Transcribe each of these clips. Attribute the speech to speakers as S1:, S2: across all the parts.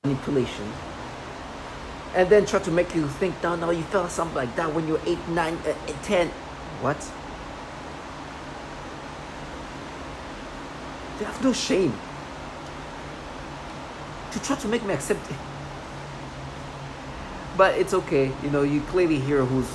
S1: manipulation, and then try to make you think, no, you felt something like that when you were 8, 9, 10. What? They have no shame to try to make me accept it. But it's okay, you clearly hear who's,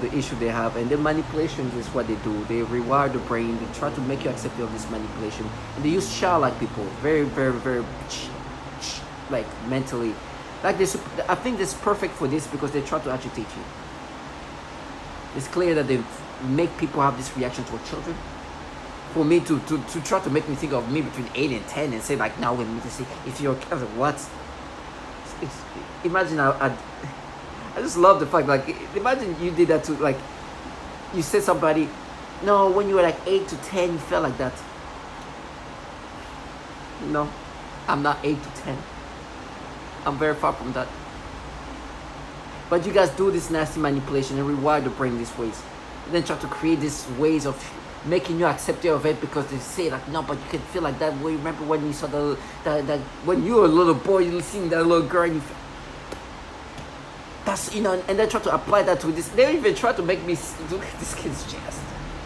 S1: the issue they have, and the manipulation is what they do. They rewire the brain, they try to make you accept of this manipulation, and they use childlike people, very, very, very, like, mentally. Like, I think this is perfect for this because they try to agitate you. It's clear that they make people have this reaction toward children. For me to try to make me think of me between 8 and 10 and say, like, now we need to see if you're what? Imagine I just love the fact, like, imagine you did that to, like, you said somebody, no, when you were like 8 to 10, you felt like that. No, I'm not 8 to 10. I'm very far from that. But you guys do this nasty manipulation and rewire the brain these ways. And then try to create these ways of making you accept of it because they say, like, no, but you can feel like that way. Remember when you saw that when you were a little boy, you were seeing that little girl and you that's, and then try to apply that to this. They even try to make me look at this kid's chest.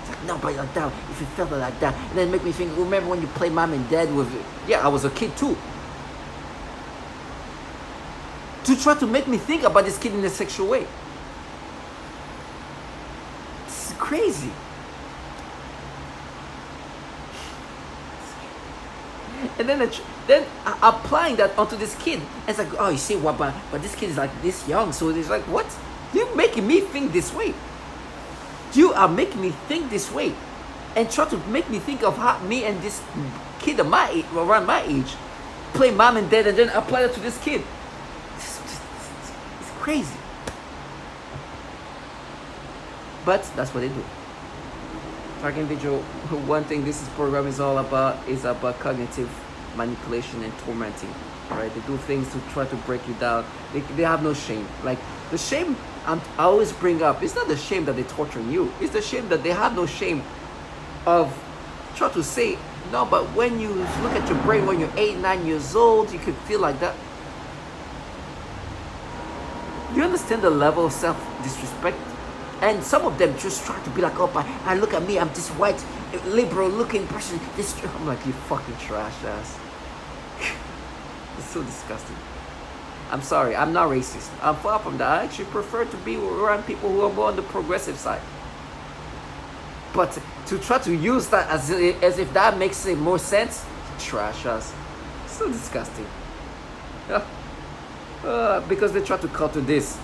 S1: It's like, no, but like that, if you felt it like that, and then make me think, remember when you play mom and dad with, yeah, I was a kid too. To try to make me think about this kid in a sexual way. It's crazy. And then applying that onto this kid. It's like, oh, you see what, but this kid is like this young, so it's like, what? You're making me think this way. You are making me think this way. And try to make me think of how me and this kid around my age play mom and dad, and then apply that to this kid. It's crazy. But that's what they do. Target individual, one thing this program is all about is about cognitive manipulation and tormenting. Right? They do things to try to break you down. They have no shame. Like, the shame I always bring up, it's not the shame that they're torturing you. It's the shame that they have no shame of try to say, no, but when you look at your brain when you're 8, 9 years old, you could feel like that. Do you understand the level of self-disrespect? And some of them just try to be like, oh, but I look at me, I'm this white, liberal-looking person. I'm like, you fucking trash ass. It's so disgusting. I'm sorry, I'm not racist. I'm far from that. I actually prefer to be around people who are more on the progressive side. But to try to use that as if that makes it more sense, trash ass. So disgusting. Because they try to counter this.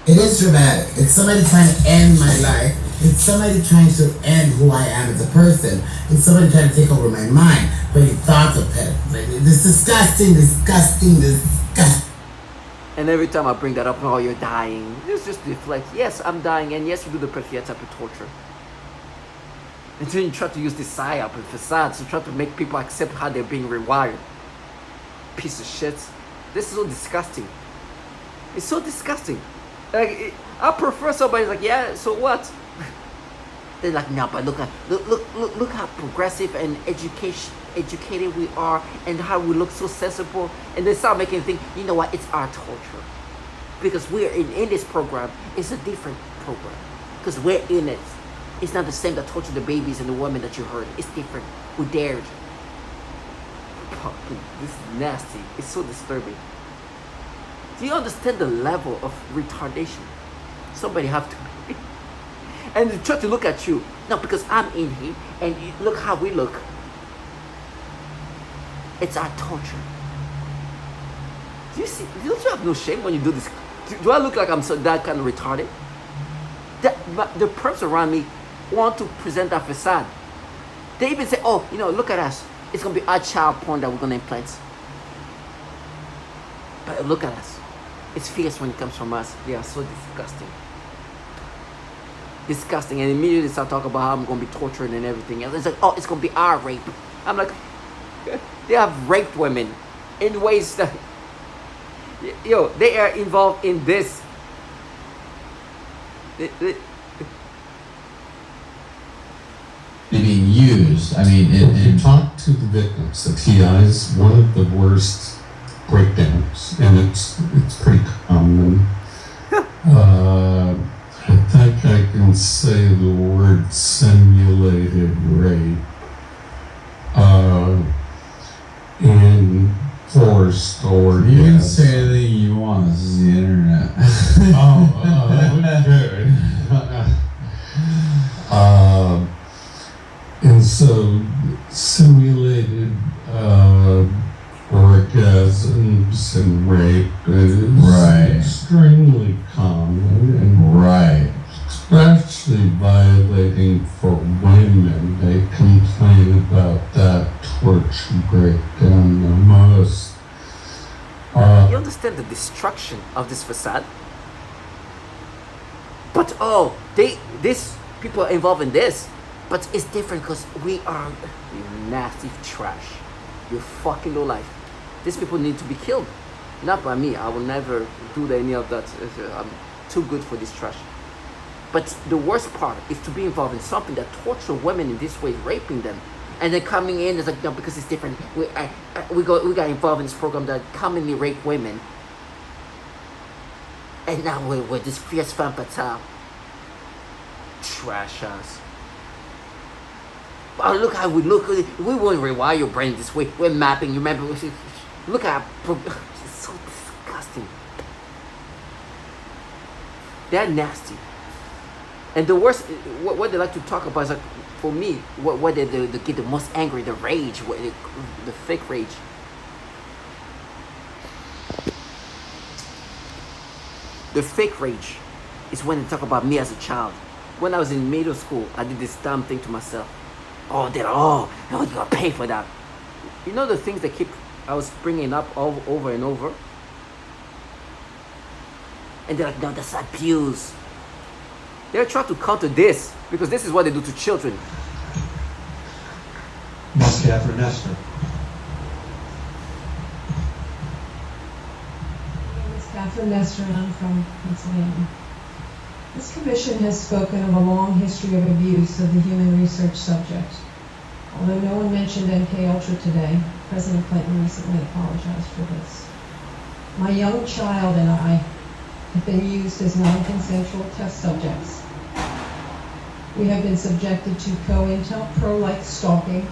S2: It is dramatic. It's somebody trying to end my life. It's somebody trying to end who I am as a person. It's somebody trying to take over my mind. But he thought of it. It's disgusting, disgusting, disgusting.
S1: And every time I bring that up, oh, you're dying. It's just deflect. Yes, I'm dying, and yes, you do the Prefia type of torture. And then you try to use this psyop and facades to try to make people accept how they're being rewired. Piece of shit. This is so disgusting. It's so disgusting. Like, I prefer somebody like, yeah, so what? They're like, no, but look how progressive and educated we are, and how we look so sensible. And they start making you think, you know what, it's our torture. Because we're in this program, it's a different program. Because we're in it. It's not the same that torture the babies and the women that you heard. It's different. We dared. This is nasty. It's so disturbing. Do you understand the level of retardation somebody have to be? And they try to look at you. No, because I'm in here, and look how we look. It's our torture. Do you see? Don't you have no shame when you do this? Do I look like I'm that kind of retarded? The perps around me want to present that facade. They even say, oh, look at us. It's going to be our child porn that we're going to implant. But look at us. It's fierce when it comes from us. They are so disgusting. Disgusting. And immediately start talking about how I'm going to be tortured and everything else. It's like, oh, it's going to be our rape. I'm like, they have raped women in ways that, they are involved in this.
S2: Being used
S3: abused. I mean,
S4: If you talk to the victims, the TI is one of the worst breakdowns, and it's pretty common. I think I can say the word simulated rape, and forced orgasm.
S3: you can say anything you want. This is the internet.
S4: Good. And so simulated orgasms and rape is
S3: Right.
S4: extremely common, and
S3: Right.
S4: especially violating for women. They complain about that torture breakdown the most.
S1: You understand the destruction of this facade? But these people are involved in this. But it's different because we are nasty trash. You're fucking low life. These people need to be killed. Not by me. I will never do any of that. I'm too good for this trash. But the worst part is to be involved in something that torture women in this way, raping them, and then coming in is like, no, because it's different. We got involved in this program that commonly rape women, and now we're this fierce femme fatale. Trash us. Oh, look how we look. We won't rewire your brain this way. We're mapping. You remember? Look at it's so disgusting. They're nasty. And the worst, what they like to talk about is like, for me, what they get the most angry, the rage, the fake rage. The fake rage is when they talk about me as a child. When I was in middle school, I did this dumb thing to myself. Oh, you gotta pay for that. You know the things that I was bringing up over and over? And they're like, no, that's abuse. They're trying to counter this, because this is what they do to children.
S5: Miss Catherine Nestor.
S6: My name is Catherine Nestor, and I'm from Pennsylvania. This commission has spoken of a long history of abuse of the human research subject. Although no one mentioned MKUltra today, President Clinton recently apologized for this. My young child and I have been used as non-consensual test subjects. We have been subjected to COINTELPRO-like stalking,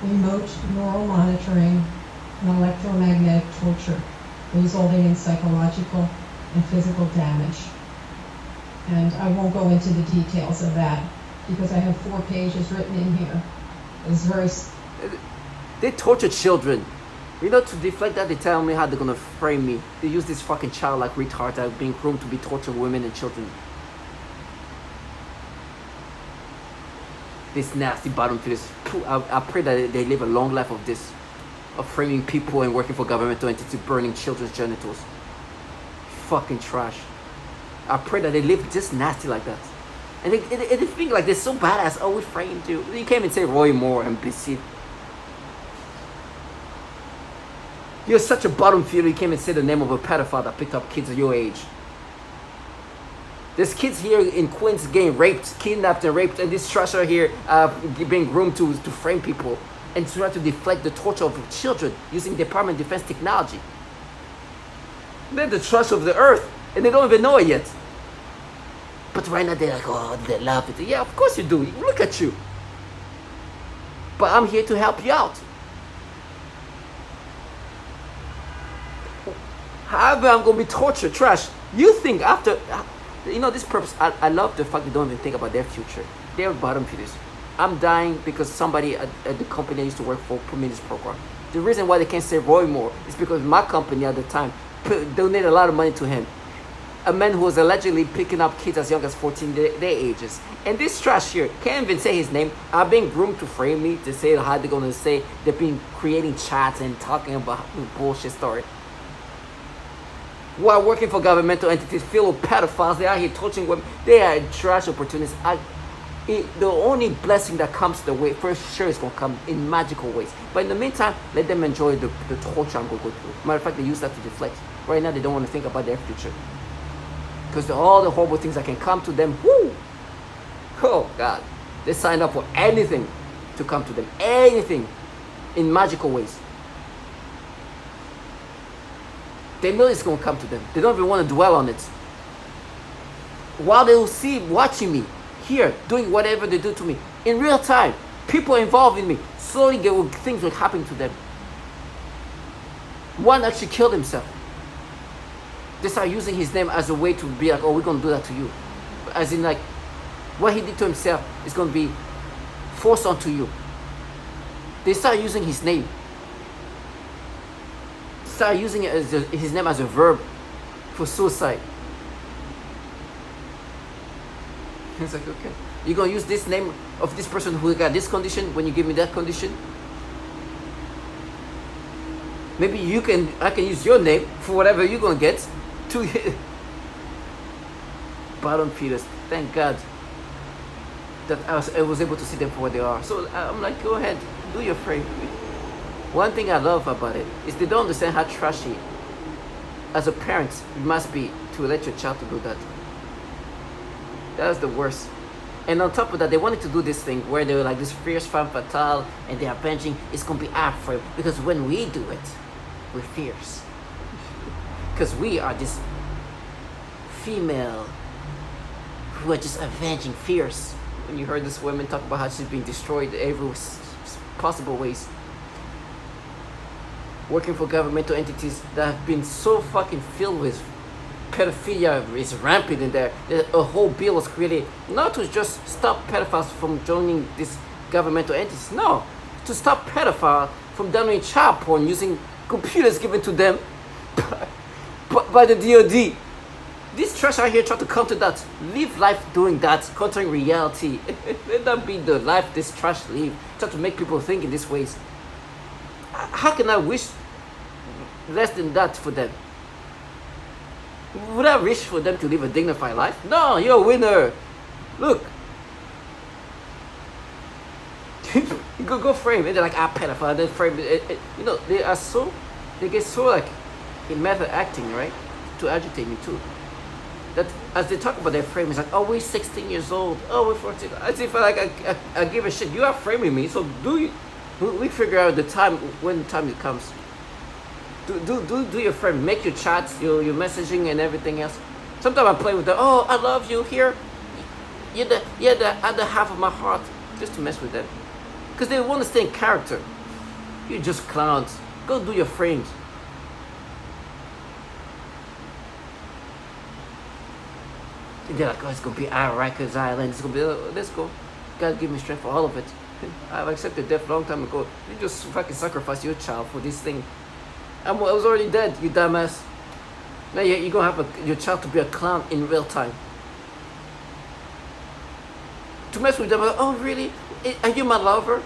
S6: remote neural monitoring, and electromagnetic torture, resulting in psychological and physical damage. And I won't go into the details of that because I have 4 pages written in here. It's very...
S1: They torture children. You know, to deflect that, they tell me how they're gonna frame me. They use this fucking child like retards that are being groomed to be torturing women and children. This nasty bottom feeders. I pray that they live a long life of this. Of framing people and working for governmental entities, burning children's genitals. Fucking trash. I pray that they live just nasty like that. And they think like they're so badass. Oh, we framed you. You can't even say Roy Moore and BC. You're such a bottom feeder, you can't even say the name of a pedophile that picked up kids of your age. There's kids here in Queens getting raped, kidnapped and raped, and this trash are here being groomed to frame people and try to deflect the torture of children using Department of Defense technology. They're the trash of the earth, and they don't even know it yet. But right now they're like, oh, they love it. Yeah, of course you do. Look at you. But I'm here to help you out. However, I'm going to be tortured, trash. You think after, you know, this purpose, I love the fact they don't even think about their future. They're bottom feeders. I'm dying because somebody at the company I used to work for put me in this program. The reason why they can't say Roy Moore is because my company at the time donated a lot of money to him. A man who was allegedly picking up kids as young as 14 their ages. And this trash here can't even say his name. I've been groomed to frame me, to say how they're going to say they've been creating chats and talking about bullshit story. While working for governmental entities filled with pedophiles, they are here torturing women. They are trash opportunists. The only blessing that comes their way, for sure, is going to come in magical ways. But in the meantime, let them enjoy the torture I'm going to go through. Matter of fact, they use that to deflect. Right now, they don't want to think about their future. Because all the horrible things that can come to them, whoo! Oh, God. They signed up for anything. to come to them. Anything in magical ways. They know it's going to come to them. They don't even want to dwell on it. While they will see watching me here, doing whatever they do to me in real time, people involved in me, slowly things will happen to them. One actually killed himself. They start using his name as a way to be like, oh, we're going to do that to you. As in, like, what he did to himself is going to be forced onto you. They start using his name. Start using it as his name as a verb for suicide. It's like, okay, you're going to use this name of this person who got this condition when you give me that condition? Maybe I can use your name for whatever you're going to get. Bottom feeders, thank God that I was able to see them for what they are. So I'm like, go ahead, do your frame. One thing I love about it is they don't understand how trashy, as a parent, you must be to let your child to do that. That's the worst. And on top of that, they wanted to do this thing where they were like this fierce femme fatale and they're avenging. It's going to be our frame. Because when we do it, we're fierce. Because we are just female who are just avenging, fierce. When you heard this woman talk about how she's being destroyed every possible ways. Working for governmental entities that have been so fucking filled with pedophilia is rampant in there. A whole bill was created not to just stop pedophiles from joining these governmental entities. No, to stop pedophiles from downloading child porn using computers given to them by the DoD. This trash out here try to counter that. Live life doing that, countering reality. Let that be the life this trash live. Try to make people think in these ways. How can I wish less than that for them? Would I wish for them to live a dignified life? No, you're a winner. Look. You go frame it. They're like, pedophile. Then frame it. You know, they get so like in method acting, right? To agitate me too. That as they talk about their frame, it's like, oh, we're 16 years old. Oh, we're 14. As if I give a shit. You are framing me, so we figure out the time when the time it comes. Do your frame. Make your chats, your messaging and everything else. Sometimes I play with them. Oh, I love you here. You're the other half of my heart. Just to mess with them. Because they want to stay in character. You're just clowns. Go do your frames. And they're like, oh, it's going to be our Rikers Island. It's going to be, let's go. God give me strength for all of it. I've accepted death a long time ago. You just fucking sacrifice your child for this thing. I was already dead, you dumbass. Now you're going to have your child to be a clown in real time. To mess with them, like, oh really? Are you my lover?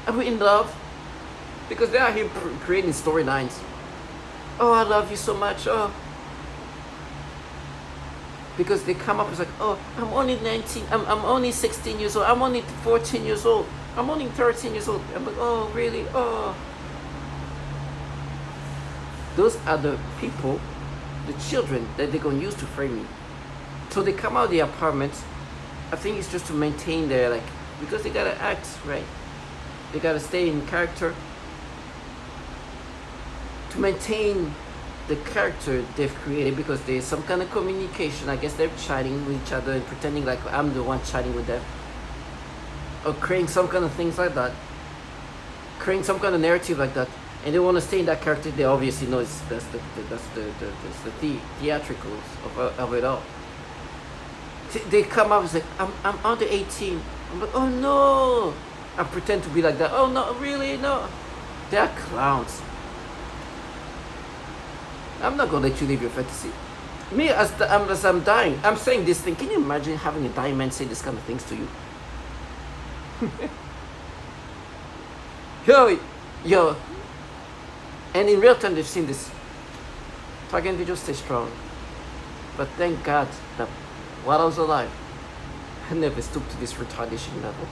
S1: Are we in love? Because they are here creating storylines. Oh, I love you so much. Oh. Because they come up as like, oh, I'm only 19, I'm only 16 years old, I'm only 14 years old, I'm only 13 years old. I'm like, oh, really? Oh. Those are the people, the children that they're going to use to frame me. So they come out of the apartment. I think it's just to maintain their, like, because they got to act, right? They got to stay in character. To maintain the character they've created, because there's some kind of communication. I guess they're chatting with each other and pretending like I'm the one chatting with them. Or creating some kind of things like that. Creating some kind of narrative like that. And they want to stay in that character. They obviously know that's the theatricals of it all. They come up and say, I'm under 18. I'm like, oh no. I pretend to be like that. Oh no, really? No. They're clowns. I'm not going to let you live your fantasy. Me, as I'm dying, I'm saying this thing. Can you imagine having a dying man say this kind of things to you? Yo. And in real time, they've seen this. Target individuals stay strong. But thank God that while I was alive, I never stooped to this retardation level.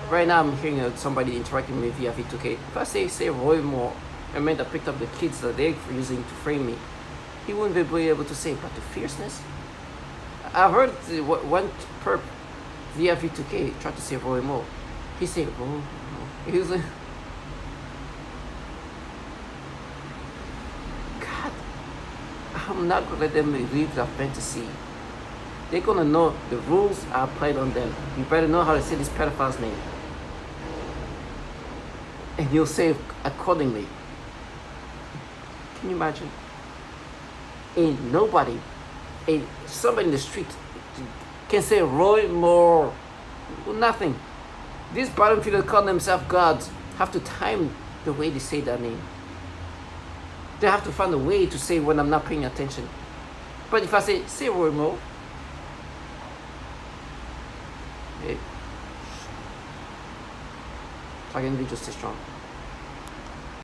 S1: Right now, I'm hearing somebody interacting with me via V2K. If I say Roy Moore, a man that picked up the kids that they're using to frame me, he wouldn't be able to say, but the fierceness? I've heard one perp via V2K try to say Roy Moore. He said, oh, he was like, God, I'm not gonna let them live that fantasy. They're gonna know the rules are applied on them. You better know how to say this pedophile's name. And you'll say accordingly. Can you imagine? Ain't nobody, ain't somebody in the street can say Roy Moore. Nothing. These bottom feeders call themselves gods have to time the way they say their name. They have to find a way to say when I'm not paying attention. But if I say Roy Moore, hey, I can be just as strong.